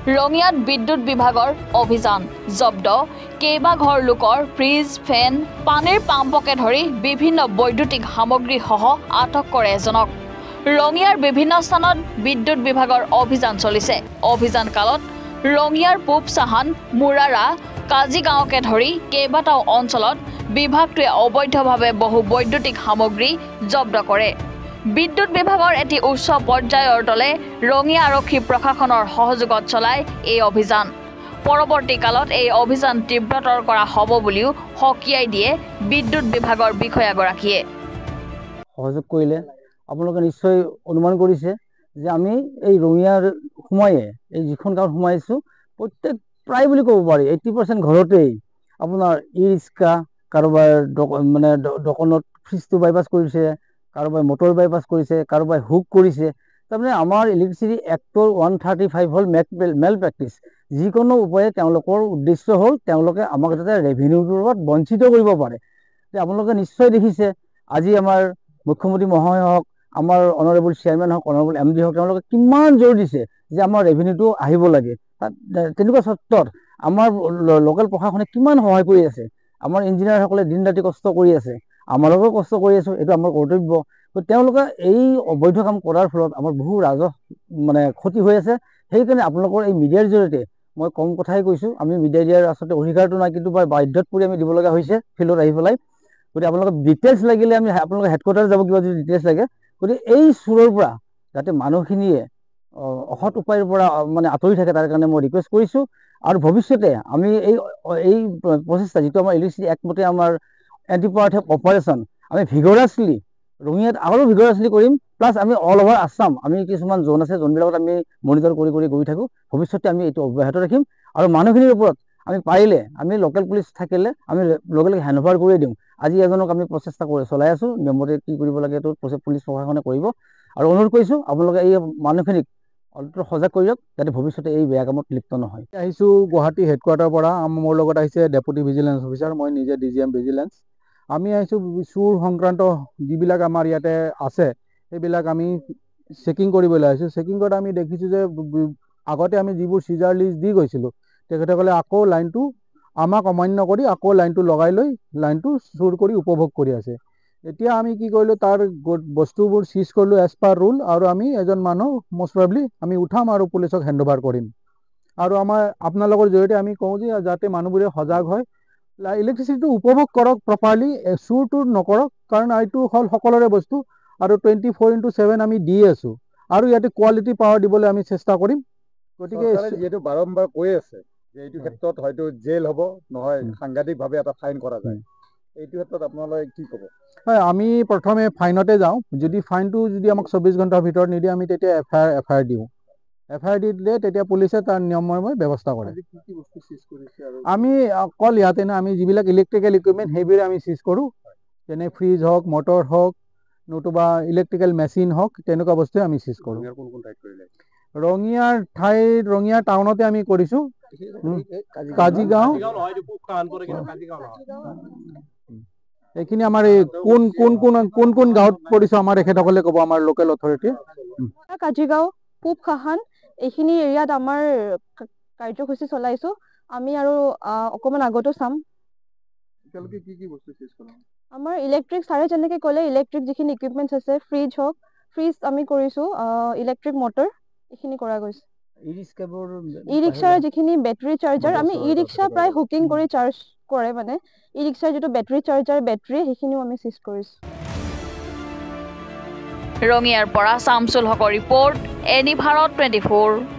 ৰঙিয়াত বিদ্যুৎ বিভাগৰ অভিযান জব্দ কেইবা ঘৰ লোকৰ ফ্ৰিজ ফেন পানীৰ পাম্পকে ধৰি বিভিন্ন বৈদ্যুতিক সামগ্ৰী সহ আটক কৰে এজনক ৰঙিয়াৰ বিভিন্ন স্থানত বিদ্যুৎ বিভাগৰ অভিযান চলিছে অভিযান কালত ৰঙিয়াৰ পূব চাহান মুৰাৰা কাজিগাঁওকে ধৰি কেইবাটাও অঞ্চলত বিভাগটোৱে অবৈধভাৱে বহু বৈদ্যুতিক সামগ্ৰী জব্দ কৰে বিদ্যুৎ বিভাগৰ এটি উচ্চ পৰ্যায়ৰ দলে ৰঙিয়া আৰক্ষী প্ৰশাসনৰ সহযোগত চলাই এই অভিযান পৰৱৰ্তী কালত এই অভিযান তীব্ৰতৰ কৰা হ'ব বুলিও হকিয়াই দিয়ে বিদ্যুৎ বিভাগৰ বিষয়াগৰাকীয়ে সহযোগ কৰিলে আপোনালোকে নিশ্চয় অনুমান কৰিছে যে আমি এই ৰঙিয়াৰ সোমায়ে এই যিখন গাঁৱত সোমাইছোঁ প্ৰত্যেক প্ৰায় বুলি ক'ব পাৰি 80% ঘৰতেই আপোনাৰ ই ৰিক্সা কাৰোবাৰ মানে দোকানত ফ্ৰিজটো বাইপাছ কৰিছে কাৰোবাই মটৰ বাইপাছ কৰিছে কাৰোবাই হুক কৰিছে তাৰমানে আমাৰ ইলেক্ট্ৰিচিটি এক্টৰ 135 হ'ল মেল প্ৰেক্টিছ যিকোনো উপায়ে তেওঁলোকৰ উদ্দেশ্য হ'ল তেওঁলোকে আমাক যাতে ৰেভিনিউটোৰ লগত বঞ্চিত কৰিব পাৰে আপোনালোকে নিশ্চয় দেখিছে আজি আমাৰ মুখ্যমন্ত্ৰী মহোদয় হওক আমাৰ অনাৰেবল চেয়াৰমেন হওক অনাৰেবল এম ডি হওক তেওঁলোকে কিমান জোৰ দিছে যে আমাৰ ৰেভিনিউটো আহিব লাগে তেনেকুৱা ক্ষেত্ৰত আমাৰ লোকেল প্ৰশাসনে কিমান সহায় কৰি আছে আমাৰ ইঞ্জিনিয়াৰসকলে দিন ৰাতি কষ্ট কৰি আছে আমালোকেও কষ্ট কৰি আছোঁ এইটো আমাৰ কৰ্তব্য তেওঁলোকে এই অবৈধ কাম কৰাৰ ফলত আমাৰ বহু ৰাজহ মানে ক্ষতি হৈ আছে সেইকাৰণে আপোনালোকৰ এই মিডিয়াৰ জৰিয়তে মই কম কথাই কৈছোঁ আমি মিডিয়া দিয়াৰ আচলতে অধিকাৰটো নাই কিন্তু বাধ্যত পৰি আমি দিব লগা হৈছে ফিল্ডত আহি পেলাই গতিকে আপোনালোকক ডিটেইলছ লাগিলে আমি আপোনালোকে হেডকোৱাৰ্টাৰ যাব কিবা যদি ডিটেইলছ লাগে গতিকে এই চুৰৰ পৰা যাতে মানুহখিনিয়ে অসৎ উপায়ৰ পৰা মানে আঁতৰি থাকে তাৰ কাৰণে মই ৰিকুৱেষ্ট কৰিছোঁ আৰু ভৱিষ্যতে আমি এই প্ৰচেষ্টা যিটো আমাৰ ইলেক্ট্ৰিচিটি এক্ট মতে আমাৰ এণ্টি পাৱাৰথেফ্ট অপাৰেশ্যন আমি ভিগৰাছলি ৰঙিয়াত আৰু ভিগৰাছলি কৰিম প্লাছ আমি অল অভাৰ আছাম আমি কিছুমান জোন আছে জোনবিলাকত আমি মনিটৰ কৰি গৈ থাকোঁ ভৱিষ্যতে আমি এইটো অব্যাহত ৰাখিম আৰু মানুহখিনিৰ ওপৰত আমি পাৰিলে আমি লোকেল পুলিচ থাকিলে আমি লগে লগে হেণ্ডঅভাৰ কৰি দিওঁ আজি এজনক আমি প্ৰচেষ্টা চলাই আছোঁ নিয়মতে কি কৰিব লাগে এইটো পুলিচ প্ৰশাসনে কৰিব আৰু অনুৰোধ কৰিছোঁ আপোনালোকে এই মানুহখিনিক অলপ সজাগ কৰি দিয়ক যাতে ভৱিষ্যতে এই বেয়া কামত লিপ্ত নহয় আহিছোঁ গুৱাহাটী হেডকোৱাৰ্টাৰৰ পৰা মোৰ লগত আহিছে ডেপুটি ভিজিলেন্স অফিচাৰ মই নিজে DGM ভিজিলেন্স আমি আহিছোঁ চুৰ সংক্ৰান্ত যিবিলাক আমাৰ ইয়াতে আছে সেইবিলাক আমি চেকিং কৰিবলৈ আহিছোঁ চেকিং কৰাত আমি দেখিছোঁ যে আগতে আমি যিবোৰ চিজাৰ লিষ্ট দি গৈছিলোঁ তেখেতসকলে আকৌ লাইনটো আমাক অমান্য কৰি আকৌ লাইনটো লগাই লৈ লাইনটো চুৰ কৰি উপভোগ কৰি আছে এতিয়া আমি কি কৰিলোঁ তাৰ বস্তুবোৰ চিজ কৰিলোঁ এজ পাৰ ৰুল আৰু আমি এজন মানুহ মষ্ট প্ৰবেবলি আমি উঠাম আৰু পুলিচক হেণ্ডঅভাৰ কৰিম আৰু আমাৰ আপোনালোকৰ জৰিয়তে আমি কওঁ যে যাতে মানুহবোৰে সজাগ হয় ইলেক্ট্ৰিচিটিটো উপভোগ কৰক প্ৰপাৰলি চুৰটো নকৰক কাৰণ এইটো হ'ল সকলোৰে বস্তু আৰু 24/7 আমি দি আছোঁ আৰু ইয়াতে কোৱালিটি পাৱাৰ দিবলৈ আমি চেষ্টা কৰিম গতিকে যিহেতু বাৰম্বাৰ কৈ আছে যে এইটো ক্ষেত্ৰত হয়তো জেল হ'ব নহয় সাংঘাতিকভাৱে এটা ফাইন কৰা যায় এইটো ক্ষেত্ৰত আপোনালোকে কি ক'ব হয় আমি প্ৰথমে ফাইনতে যাওঁ যদি ফাইনটো যদি আমাক 24 ঘণ্টাৰ ভিতৰত নিদিয়ে আমি তেতিয়া এফআইআৰ দিওঁ এফআইআৰ দি দিলে তেতিয়া পুলিচে তাৰ নিয়মময় ব্যৱস্থা কৰে আমি অকল ইয়াতে না আমি যিবিলাক ইলেক্ট্ৰিকেল ইকুইপমেণ্ট সেইবোৰে আমি চিজ কৰোঁ যেনে ফ্ৰিজ হওক মটৰ হওক নতুবা ইলেক্ট্ৰিকেল মেচিন হওক তেনেকুৱা বস্তুৱে আমি চিজ কৰোঁ ৰঙিয়াৰ টাউনতে আমি কৰিছোঁ কাজিগাঁও এইখিনি আমাৰ এই কোন গাঁৱত পৰিছোঁ আমাৰ এখেতসকলে ক'ব আমাৰ লোকেল অথৰিটিয়ে কাজিগাঁও পূব খাহান এইখিনি এৰিয়াত আমাৰ কাৰ্যসূচী চলাইছোঁ আমি আৰু অকণমান আগতো চাম আমাৰ ইলেক্ট্ৰিক ছাৰে যেনেকৈ ক'লে ইলেক্ট্ৰিক যিখিনি ইকুইপমেণ্টছ আছে ফ্ৰিজ আমি কৰিছোঁ ইলেক্ট্ৰিক মটৰ এইখিনি কৰা গৈছে ই ৰিক্সাৰ যিখিনি বেটাৰী চাৰ্জাৰ আমি ই ৰিক্সা প্ৰায় হুকিং কৰি চাৰ্জ কৰে মানে ই ৰিক্সাৰ যিটো বেটাৰী চাৰ্জাৰ বেটাৰী সেইখিনিও আমি চিজ কৰিছোঁ ৰঙিয়াৰ পৰা শামছুল হকৰ ৰিপৰ্ট এনি ভাৰত 24